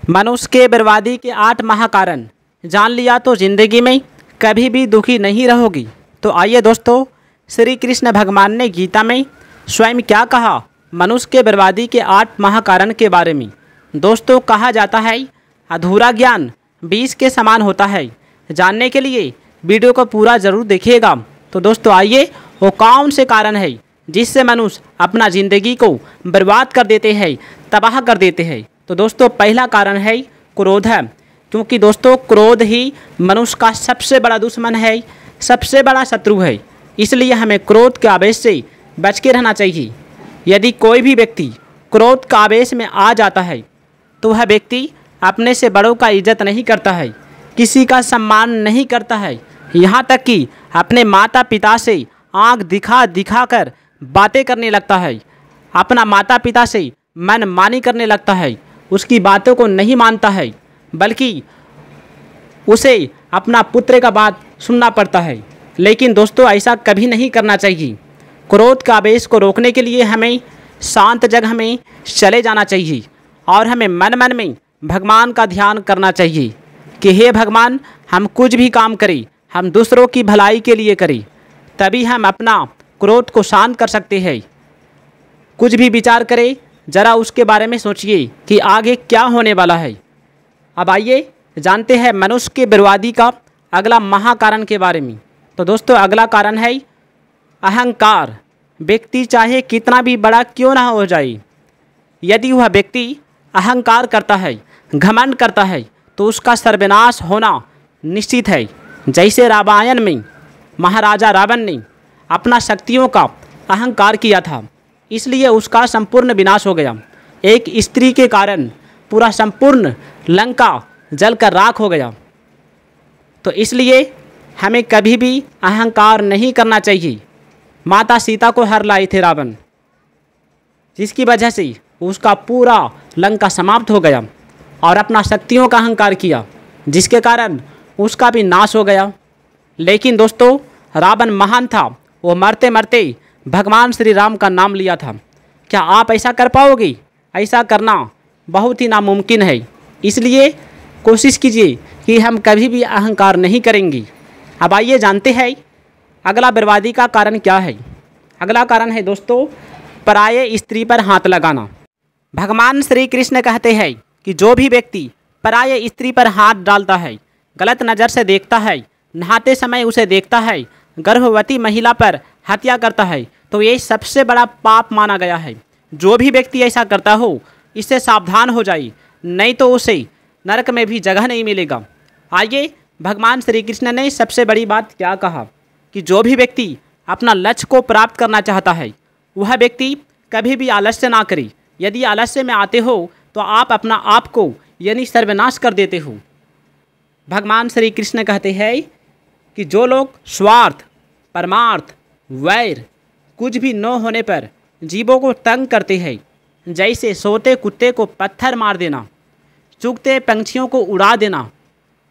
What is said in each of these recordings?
मनुष्य के बर्बादी के 8 महाकारण जान लिया तो जिंदगी में कभी भी दुखी नहीं रहोगी। तो आइए दोस्तों, श्री कृष्ण भगवान ने गीता में स्वयं क्या कहा मनुष्य के बर्बादी के 8 महाकारण के बारे में। दोस्तों, कहा जाता है अधूरा ज्ञान 20 के समान होता है। जानने के लिए वीडियो को पूरा ज़रूर देखिएगा। तो दोस्तों आइए, वो कौन से कारण है जिससे मनुष्य अपना ज़िंदगी को बर्बाद कर देते हैं, तबाह कर देते हैं। तो दोस्तों पहला कारण है क्रोध है, क्योंकि दोस्तों क्रोध ही मनुष्य का सबसे बड़ा दुश्मन है, सबसे बड़ा शत्रु है। इसलिए हमें क्रोध के आवेश से बच के रहना चाहिए। यदि कोई भी व्यक्ति क्रोध का आवेश में आ जाता है तो वह व्यक्ति अपने से बड़ों का इज्जत नहीं करता है, किसी का सम्मान नहीं करता है, यहाँ तक कि अपने माता पिता से आंख दिखा दिखा कर बातें करने लगता है, अपना माता पिता से मनमानी करने लगता है, उसकी बातों को नहीं मानता है, बल्कि उसे अपना पुत्र का बात सुनना पड़ता है। लेकिन दोस्तों ऐसा कभी नहीं करना चाहिए। क्रोध का आवेश को रोकने के लिए हमें शांत जगह में चले जाना चाहिए और हमें मन मन में भगवान का ध्यान करना चाहिए कि हे भगवान, हम कुछ भी काम करें हम दूसरों की भलाई के लिए करें, तभी हम अपना क्रोध को शांत कर सकते हैं। कुछ भी विचार करें, ज़रा उसके बारे में सोचिए कि आगे क्या होने वाला है। अब आइए जानते हैं मनुष्य के बर्बादी का अगला महाकारण के बारे में। तो दोस्तों अगला कारण है अहंकार। व्यक्ति चाहे कितना भी बड़ा क्यों ना हो जाए, यदि वह व्यक्ति अहंकार करता है, घमंड करता है, तो उसका सर्वनाश होना निश्चित है। जैसे रामायण में महाराजा रावण ने अपना शक्तियों का अहंकार किया था, इसलिए उसका संपूर्ण विनाश हो गया। एक स्त्री के कारण पूरा संपूर्ण लंका जलकर राख हो गया। तो इसलिए हमें कभी भी अहंकार नहीं करना चाहिए। माता सीता को हर लाए थे रावण, जिसकी वजह से उसका पूरा लंका समाप्त हो गया, और अपना शक्तियों का अहंकार किया, जिसके कारण उसका भी नाश हो गया। लेकिन दोस्तों रावण महान था, वो मरते मरते भगवान श्री राम का नाम लिया था। क्या आप ऐसा कर पाओगे? ऐसा करना बहुत ही नामुमकिन है। इसलिए कोशिश कीजिए कि हम कभी भी अहंकार नहीं करेंगे। अब आइए जानते हैं अगला बर्बादी का कारण क्या है। अगला कारण है दोस्तों पराये स्त्री पर हाथ लगाना। भगवान श्री कृष्ण कहते हैं कि जो भी व्यक्ति पराये स्त्री पर हाथ डालता है, गलत नज़र से देखता है, नहाते समय उसे देखता है, गर्भवती महिला पर हत्या करता है, तो ये सबसे बड़ा पाप माना गया है। जो भी व्यक्ति ऐसा करता हो, इससे सावधान हो जाए, नहीं तो उसे नरक में भी जगह नहीं मिलेगा। आइए भगवान श्री कृष्ण ने सबसे बड़ी बात क्या कहा कि जो भी व्यक्ति अपना लक्ष्य को प्राप्त करना चाहता है, वह व्यक्ति कभी भी आलस्य ना करे। यदि आलस्य में आते हो तो आप अपना आप को यानी सर्वनाश कर देते हो। भगवान श्री कृष्ण कहते हैं कि जो लोग स्वार्थ, परमार्थ, वैर कुछ भी न होने पर जीवों को तंग करते हैं, जैसे सोते कुत्ते को पत्थर मार देना, चुगते पंछियों को उड़ा देना,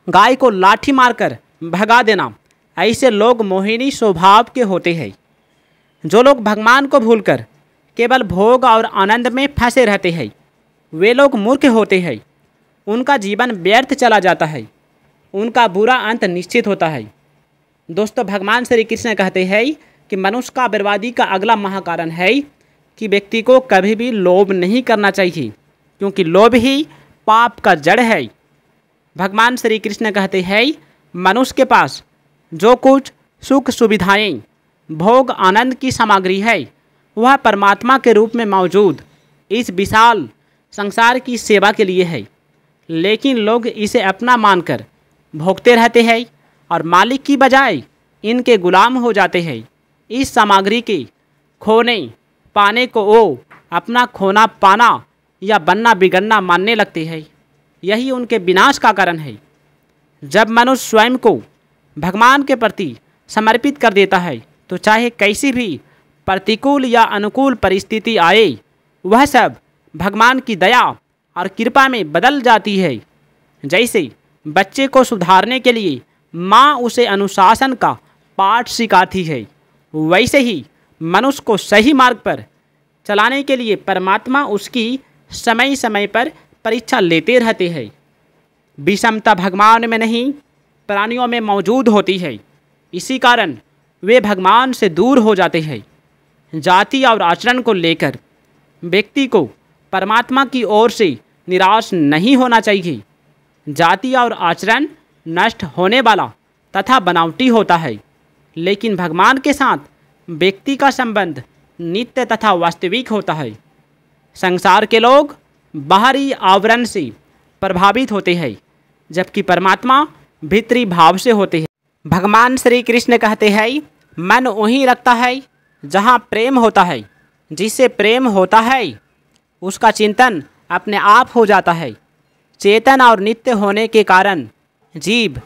गाय को लाठी मारकर भगा देना, ऐसे लोग मोहिनी स्वभाव के होते हैं। जो लोग भगवान को भूलकर केवल भोग और आनंद में फंसे रहते हैं, वे लोग मूर्ख होते हैं। उनका जीवन व्यर्थ चला जाता है, उनका बुरा अंत निश्चित होता है। दोस्तों भगवान श्री कृष्ण कहते हैं कि मनुष्य का बर्बादी का अगला महाकारण है कि व्यक्ति को कभी भी लोभ नहीं करना चाहिए, क्योंकि लोभ ही पाप का जड़ है। भगवान श्री कृष्ण कहते हैं मनुष्य के पास जो कुछ सुख सुविधाएं, भोग आनंद की सामग्री है, वह परमात्मा के रूप में मौजूद इस विशाल संसार की सेवा के लिए है। लेकिन लोग इसे अपना मानकर भोगते रहते हैं और मालिक की बजाय इनके गुलाम हो जाते हैं। इस सामग्री के खोने पाने को वो अपना खोना पाना या बनना बिगड़ना मानने लगते हैं। यही उनके विनाश का कारण है। जब मनुष्य स्वयं को भगवान के प्रति समर्पित कर देता है, तो चाहे कैसी भी प्रतिकूल या अनुकूल परिस्थिति आए, वह सब भगवान की दया और कृपा में बदल जाती है। जैसे बच्चे को सुधारने के लिए माँ उसे अनुशासन का पाठ सिखाती है, वैसे ही मनुष्य को सही मार्ग पर चलाने के लिए परमात्मा उसकी समय समय पर परीक्षा लेते रहते हैं। विषमता भगवान में नहीं, प्राणियों में मौजूद होती है। इसी कारण वे भगवान से दूर हो जाते हैं। जाति और आचरण को लेकर व्यक्ति को परमात्मा की ओर से निराश नहीं होना चाहिए। जाति और आचरण नष्ट होने वाला तथा बनावटी होता है, लेकिन भगवान के साथ व्यक्ति का संबंध नित्य तथा वास्तविक होता है। संसार के लोग बाहरी आवरण से प्रभावित होते हैं, जबकि परमात्मा भीतरी भाव से होते हैं। भगवान श्री कृष्ण कहते हैं, मन वहीं रखता है जहाँ प्रेम होता है। जिससे प्रेम होता है उसका चिंतन अपने आप हो जाता है। चेतन और नित्य होने के कारण जीव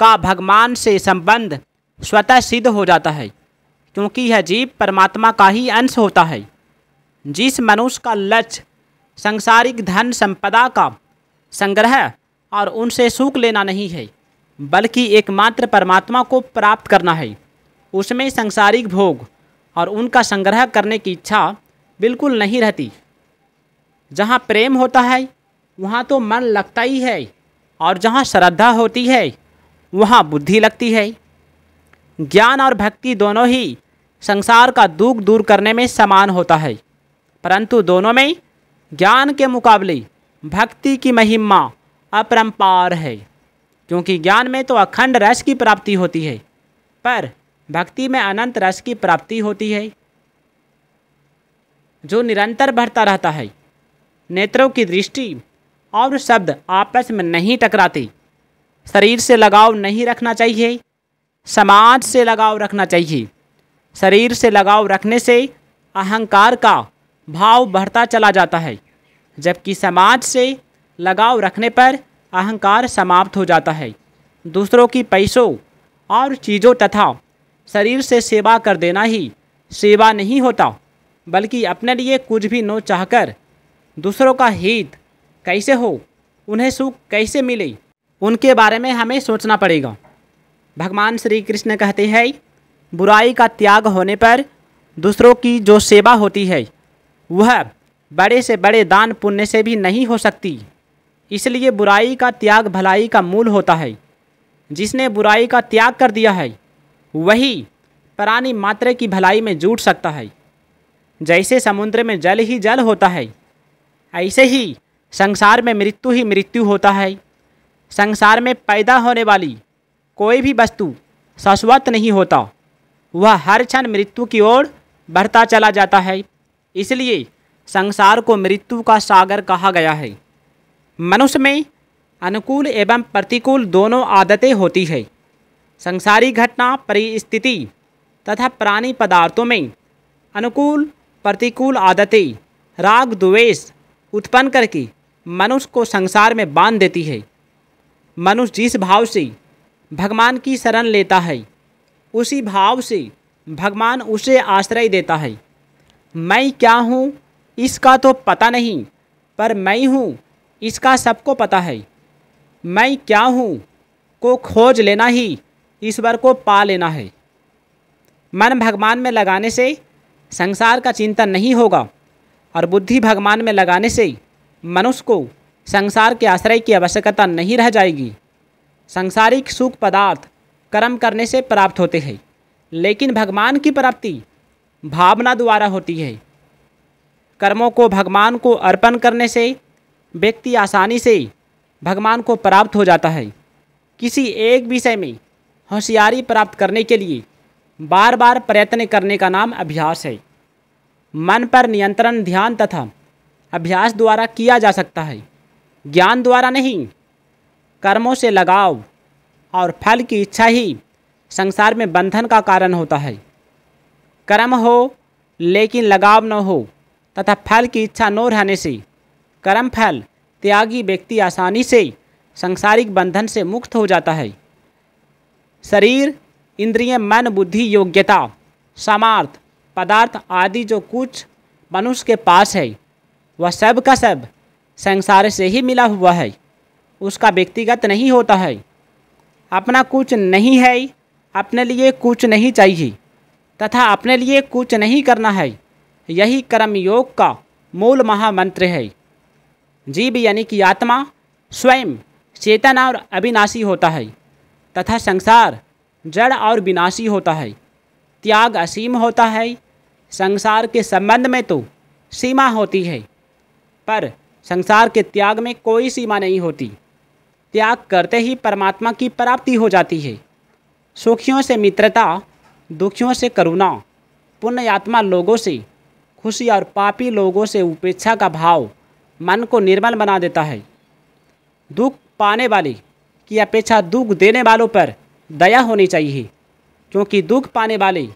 का भगवान से संबंध स्वतः सिद्ध हो जाता है, क्योंकि यह जीव परमात्मा का ही अंश होता है। जिस मनुष्य का लक्ष्य सांसारिक धन संपदा का संग्रह और उनसे सुख लेना नहीं है, बल्कि एकमात्र परमात्मा को प्राप्त करना है, उसमें सांसारिक भोग और उनका संग्रह करने की इच्छा बिल्कुल नहीं रहती। जहाँ प्रेम होता है वहाँ तो मन लगता ही है, और जहाँ श्रद्धा होती है वहाँ बुद्धि लगती है। ज्ञान और भक्ति दोनों ही संसार का दुख दूर करने में समान होता है, परंतु दोनों में ज्ञान के मुकाबले भक्ति की महिमा अपरंपार है। क्योंकि ज्ञान में तो अखंड रस की प्राप्ति होती है, पर भक्ति में अनंत रस की प्राप्ति होती है, जो निरंतर बढ़ता रहता है। नेत्रों की दृष्टि और शब्द आपस में नहीं टकराते। शरीर से लगाव नहीं रखना चाहिए, समाज से लगाव रखना चाहिए। शरीर से लगाव रखने से अहंकार का भाव बढ़ता चला जाता है, जबकि समाज से लगाव रखने पर अहंकार समाप्त हो जाता है। दूसरों की पैसों और चीज़ों तथा शरीर से सेवा कर देना ही सेवा नहीं होता, बल्कि अपने लिए कुछ भी न चाहकर दूसरों का हित कैसे हो, उन्हें सुख कैसे मिले, उनके बारे में हमें सोचना पड़ेगा। भगवान श्री कृष्ण कहते हैं, बुराई का त्याग होने पर दूसरों की जो सेवा होती है वह बड़े से बड़े दान पुण्य से भी नहीं हो सकती। इसलिए बुराई का त्याग भलाई का मूल होता है। जिसने बुराई का त्याग कर दिया है वही प्राणी मात्र की भलाई में जुट सकता है। जैसे समुद्र में जल ही जल होता है, ऐसे ही संसार में मृत्यु ही मृत्यु होता है। संसार में पैदा होने वाली कोई भी वस्तु शाश्वत नहीं होता, वह हर क्षण मृत्यु की ओर बढ़ता चला जाता है। इसलिए संसार को मृत्यु का सागर कहा गया है। मनुष्य में अनुकूल एवं प्रतिकूल दोनों आदतें होती है। संसारिक घटना परिस्थिति तथा प्राणी पदार्थों में अनुकूल प्रतिकूल आदतें राग द्वेष उत्पन्न करके मनुष्य को संसार में बांध देती है। मनुष्य जिस भाव से भगवान की शरण लेता है, उसी भाव से भगवान उसे आश्रय देता है। मैं क्या हूँ इसका तो पता नहीं, पर मैं हूँ इसका सबको पता है। मैं क्या हूँ को खोज लेना ही ईश्वर को पा लेना है। मन भगवान में लगाने से संसार का चिंतन नहीं होगा, और बुद्धि भगवान में लगाने से मनुष्य को संसार के आश्रय की आवश्यकता नहीं रह जाएगी। सांसारिक सुख पदार्थ कर्म करने से प्राप्त होते हैं, लेकिन भगवान की प्राप्ति भावना द्वारा होती है। कर्मों को भगवान को अर्पण करने से व्यक्ति आसानी से भगवान को प्राप्त हो जाता है। किसी एक विषय में होशियारी प्राप्त करने के लिए बार बार प्रयत्न करने का नाम अभ्यास है। मन पर नियंत्रण ध्यान तथा अभ्यास द्वारा किया जा सकता है, ज्ञान द्वारा नहीं। कर्मों से लगाव और फल की इच्छा ही संसार में बंधन का कारण होता है। कर्म हो लेकिन लगाव न हो तथा फल की इच्छा न रहने से कर्म फल त्यागी व्यक्ति आसानी से सांसारिक बंधन से मुक्त हो जाता है। शरीर, इंद्रिय, मन, बुद्धि, योग्यता, सामर्थ्य, पदार्थ आदि जो कुछ मनुष्य के पास है वह सब का सब संसार से ही मिला हुआ है, उसका व्यक्तिगत नहीं होता है। अपना कुछ नहीं है, अपने लिए कुछ नहीं चाहिए तथा अपने लिए कुछ नहीं करना है। यही कर्म योग का मूल महामंत्र है। जीव यानी कि आत्मा स्वयं चेतन और अविनाशी होता है तथा संसार जड़ और विनाशी होता है। त्याग असीम होता है। संसार के संबंध में तो सीमा होती है, पर संसार के त्याग में कोई सीमा नहीं होती। त्याग करते ही परमात्मा की प्राप्ति हो जाती है। सुखियों से मित्रता, दुखियों से करुणा, पुण्यात्मा लोगों से खुशी और पापी लोगों से उपेक्षा का भाव मन को निर्मल बना देता है। दुख पाने वाले की अपेक्षा दुख देने वालों पर दया होनी चाहिए, क्योंकि दुख पाने वाले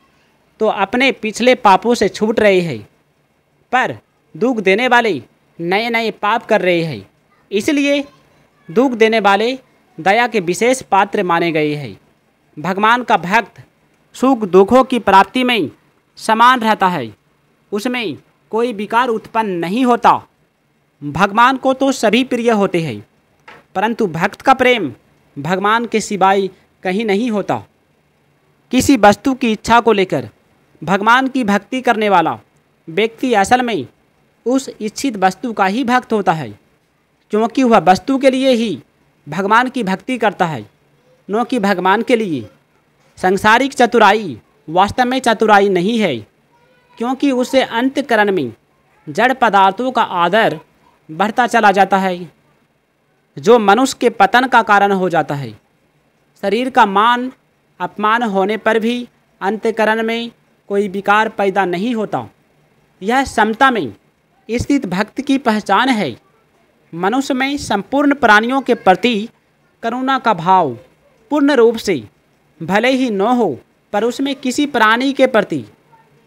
तो अपने पिछले पापों से छूट रहे हैं, पर दुख देने वाले नए नए पाप कर रहे हैं। इसलिए दुख देने वाले दया के विशेष पात्र माने गए हैं। भगवान का भक्त सुख दुखों की प्राप्ति में समान रहता है, उसमें कोई विकार उत्पन्न नहीं होता। भगवान को तो सभी प्रिय होते हैं, परंतु भक्त का प्रेम भगवान के सिवाय कहीं नहीं होता। किसी वस्तु की इच्छा को लेकर भगवान की भक्ति करने वाला व्यक्ति असल में उस इच्छित वस्तु का ही भक्त होता है, क्योंकि वह वस्तु के लिए ही भगवान की भक्ति करता है, न कि भगवान के लिए। सांसारिक चतुराई वास्तव में चतुराई नहीं है, क्योंकि उससे अंतःकरण में जड़ पदार्थों का आदर बढ़ता चला जाता है, जो मनुष्य के पतन का कारण हो जाता है। शरीर का मान अपमान होने पर भी अंतःकरण में कोई विकार पैदा नहीं होता। यह समता में स्थित भक्त की पहचान है। मनुष्य में संपूर्ण प्राणियों के प्रति करुणा का भाव पूर्ण रूप से भले ही न हो, पर उसमें किसी प्राणी के प्रति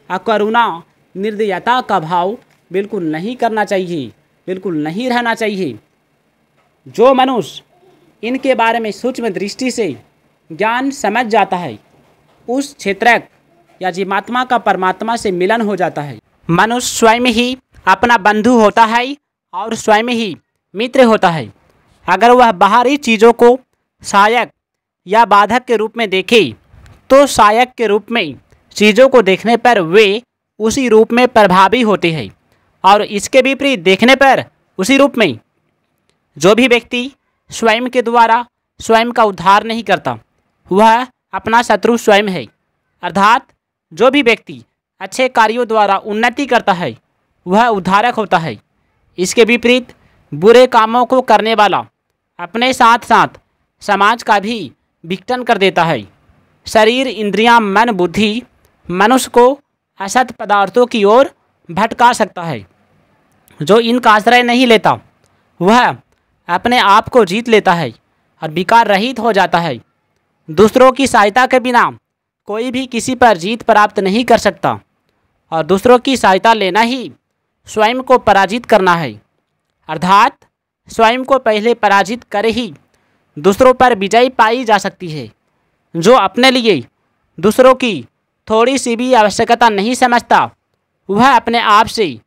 अकरुणा निर्दयता का भाव बिल्कुल नहीं करना चाहिए, बिल्कुल नहीं रहना चाहिए। जो मनुष्य इनके बारे में सूक्ष्म दृष्टि से ज्ञान समझ जाता है, उस क्षेत्रक या जीवात्मा का परमात्मा से मिलन हो जाता है। मनुष्य स्वयं ही अपना बंधु होता है और स्वयं ही मित्र होता है। अगर वह बाहरी चीज़ों को सहायक या बाधक के रूप में देखे, तो सहायक के रूप में चीज़ों को देखने पर वे उसी रूप में प्रभावी होते हैं, और इसके विपरीत देखने पर उसी रूप में। जो भी व्यक्ति स्वयं के द्वारा स्वयं का उद्धार नहीं करता, वह अपना शत्रु स्वयं है। अर्थात जो भी व्यक्ति अच्छे कार्यों द्वारा उन्नति करता है, वह उद्धारक होता है। इसके विपरीत बुरे कामों को करने वाला अपने साथ साथ समाज का भी विघटन कर देता है। शरीर, इंद्रियां, मन, बुद्धि मनुष्य को असत पदार्थों की ओर भटका सकता है। जो इनका आश्रय नहीं लेता, वह अपने आप को जीत लेता है और विकार रहित हो जाता है। दूसरों की सहायता के बिना कोई भी किसी पर जीत प्राप्त नहीं कर सकता, और दूसरों की सहायता लेना ही स्वयं को पराजित करना है। अर्थात स्वयं को पहले पराजित कर ही दूसरों पर विजय पाई जा सकती है। जो अपने लिए दूसरों की थोड़ी सी भी आवश्यकता नहीं समझता, वह अपने आप से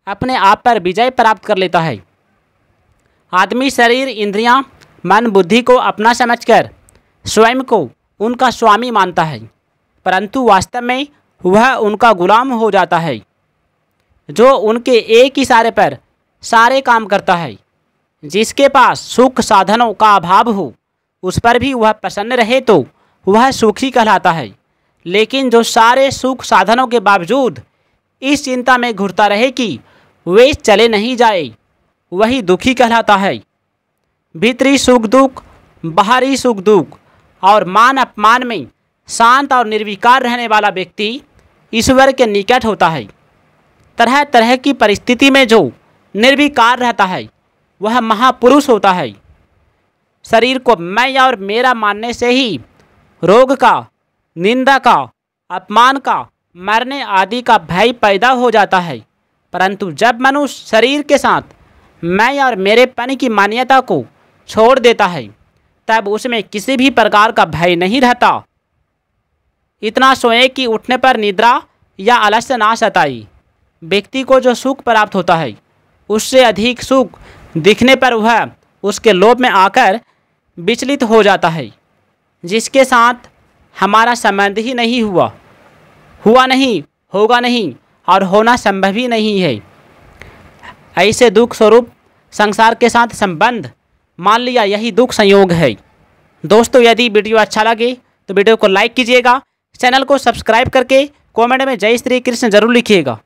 अपने आप पर विजय प्राप्त कर लेता है। आदमी शरीर, इंद्रियां, मन, बुद्धि को अपना समझकर स्वयं को उनका स्वामी मानता है, परंतु वास्तव में वह उनका गुलाम हो जाता है। जो उनके एक इशारे पर सारे काम करता है, जिसके पास सुख साधनों का अभाव हो, उस पर भी वह प्रसन्न रहे तो वह सुखी कहलाता है। लेकिन जो सारे सुख साधनों के बावजूद इस चिंता में घुरता रहे कि वे चले नहीं जाए, वही दुखी कहलाता है। भीतरी सुख दुख, बाहरी सुख दुख और मान अपमान में शांत और निर्विकार रहने वाला व्यक्ति ईश्वर के निकट होता है। तरह तरह की परिस्थिति में जो निर्विकार रहता है, वह महापुरुष होता है। शरीर को मैं और मेरा मानने से ही रोग का, निंदा का, अपमान का, मरने आदि का भय पैदा हो जाता है। परंतु जब मनुष्य शरीर के साथ मैं और मेरेपन की मान्यता को छोड़ देता है, तब उसमें किसी भी प्रकार का भय नहीं रहता। इतना सोए कि उठने पर निद्रा या आलस्य ना सताई। व्यक्ति को जो सुख प्राप्त होता है, उससे अधिक सुख दिखने पर वह उसके लोभ में आकर विचलित हो जाता है, जिसके साथ हमारा संबंध ही नहीं हुआ नहीं, होगा नहीं और होना संभव ही नहीं है। ऐसे दुख स्वरूप संसार के साथ संबंध, मान लिया यही दुख संयोग है। दोस्तों यदि वीडियो अच्छा लगे तो वीडियो को लाइक कीजिएगा, चैनल को सब्सक्राइब करके कमेंट में जय श्री कृष्ण जरूर लिखिएगा।